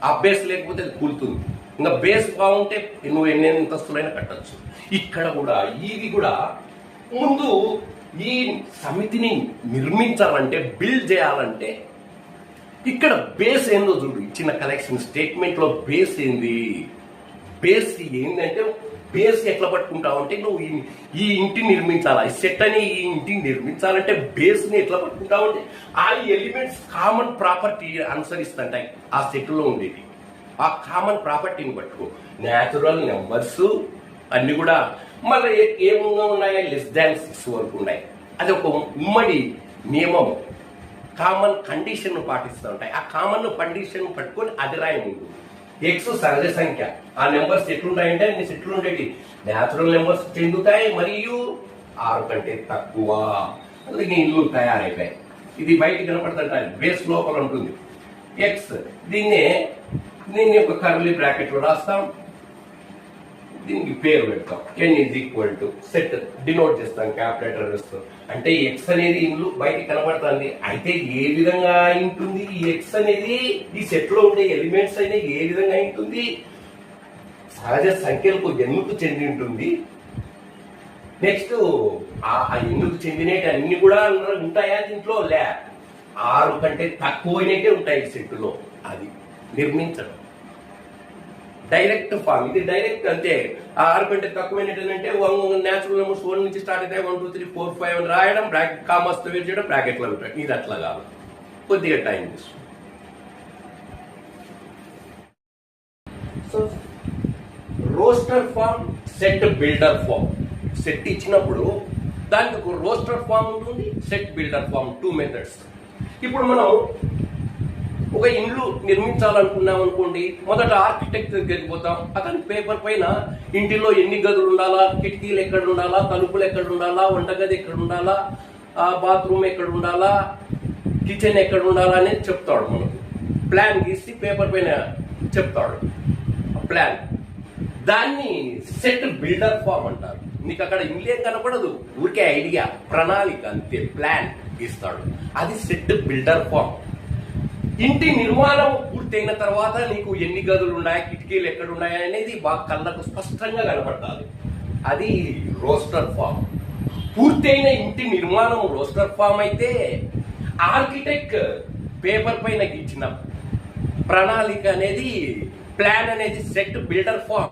ఆ బేస్ లేకపోతే అది కూలుతుంది. ఇంకా బేస్ బాగుంటే నువ్వు ఎన్ని అంతస్తులైనా కట్టచ్చు. ఇక్కడ కూడా ఇది కూడా ముందు ఈ సమితిని నిర్మించాలంటే, బిల్డ్ చేయాలంటే ఇక్కడ బేస్ ఏందో చూడు. ఇచ్చిన కలెక్షన్ స్టేట్మెంట్ లో బేస్ ఏంది, బేస్ ఏంటంటే బేస్ ఎట్లా పట్టుకుంటావంటే నువ్వు ఈ ఇంటిని నిర్మించాలా, ఈ సెట్ అని ఈ ఇంటిని నిర్మించాలంటే బేస్ ని ఎట్లా పట్టుకుంటావంటే ఆ ఎలిమెంట్స్ కామన్ ప్రాపర్టీ అనుసరిస్తుంటాయి ఆ సెట్ లో ఉండేది. ఆ కామన్ ప్రాపర్టీని పట్టుకో. న్యాచురల్ నెంబర్స్ అన్ని కూడా మళ్ళీ ఏముగా ఉన్నాయా, <6 వరకు ఉన్నాయి. అది ఒక ఉమ్మడి నియమం, కామన్ కండిషన్ పాటిస్తూ ఉంటాయి. ఆ కామన్ కండిషన్ పట్టుకొని అది రాయి ముందు. ఎక్స్ సహజ సంఖ్య. ఆ నెంబర్స్ ఎట్లుంటాయంటే అన్ని సెట్లు ఉండేవి. న్యాచురల్ నెంబర్స్ చెందుతాయి మరియు 6 కంటే తక్కువ. అందుకే ఇల్లు తయారైపోయాయి. ఇది బయట కనపడుతుంటాయి, బేస్ లోపల ఉంటుంది. ఎక్స్ దీన్ని ఒక కర్లీ బ్రాకెట్ లో రాస్తాం, దీనికి పేరు పెడతాం. n = సెట్ డినోట్ చేస్తాం క్యాపిటల్ తో. అంటే ఎక్స్ అనేది ఇల్లు బయట కనబడుతుంది. అయితే ఏ విధంగా ఉంటుంది ఈ ఎక్స్ అనేది, ఈ సెట్ లో ఉండే ఎలిమెంట్స్ అనేది ఏ విధంగా ఉంటుంది, సహజ సంఖ్యలకు ఎందుకు చెంది ఉంటుంది. నెక్స్ట్ ఆ ఎందుకు చెందినవి అన్ని కూడా ఉంటాయా దీంట్లో, 6 కంటే తక్కువనైతే ఉంటాయి సెట్ లో. అది నిర్మించడం డైరెక్ట్ ఫామ్. ఇది డైరెక్ట్ అంతే. 6 కంటే తక్కువైనట్టంటే న్యాచురల్ నెంబర్స్ 1 నుంచి స్టార్ట్ అయితే 1 2 3 4 5 అని రాయడం, బ్రాకెట్ కామర్స్ తో వేరు చేయడం, బ్రాకెట్ లో పెట్టడం. ఇది అట్లా కాదు, కొద్దిగా టైం తీసుకుంటుంది. So roster form, set builder form. Set ఇచ్చినప్పుడు దానికి ఒక రోస్టర్ ఫామ్ ఉంటుంది, సెట్ బిల్డర్ ఫామ్. 2 మెథడ్స్. ఇప్పుడు మనం ఒక ఇల్లు నిర్మించాలనుకున్నాం అనుకోండి, మొదట ఆర్కిటెక్ట్ దగ్గరికి పోతాం. అతని పేపర్ పైన ఇంటిలో ఎన్ని గదులు ఉండాలా, కిటికీలు ఎక్కడ ఉండాలా, తలుపులు ఎక్కడ ఉండాలా, వంటగది ఎక్కడ ఉండాలా, బాత్రూమ్ ఎక్కడ ఉండాలా, కిచెన్ ఎక్కడ ఉండాలా అనేది చెప్తాడు. మనకు ప్లాన్ గీసి పేపర్ పైన చెప్తాడు ప్లాన్. దాన్ని సెట్ బిల్డర్ ఫామ్ అంటారు. నీకు అక్కడ ఇల్లేం కనపడదు, ఊరికే ఐడియా, ప్రణాళిక అంతే, ప్లాన్ గీస్తాడు. అది సెట్ బిల్డర్ ఫామ్. ఇంటి నిర్మాణం పూర్తయిన తర్వాత నీకు ఎన్ని గదులు ఉన్నాయి, కిటికీలు ఎక్కడ ఉన్నాయి అనేది బాగా కళ్ళకు స్పష్టంగా కనపడాలి. అది రోస్టర్ ఫామ్. పూర్తయిన ఇంటి నిర్మాణం రోస్టర్ ఫామ్ అయితే, ఆర్కిటెక్ట్ పేపర్ పైన గీచిన ప్రణాళిక అనేది, ప్లాన్ అనేది సెట్ బిల్డర్ ఫామ్.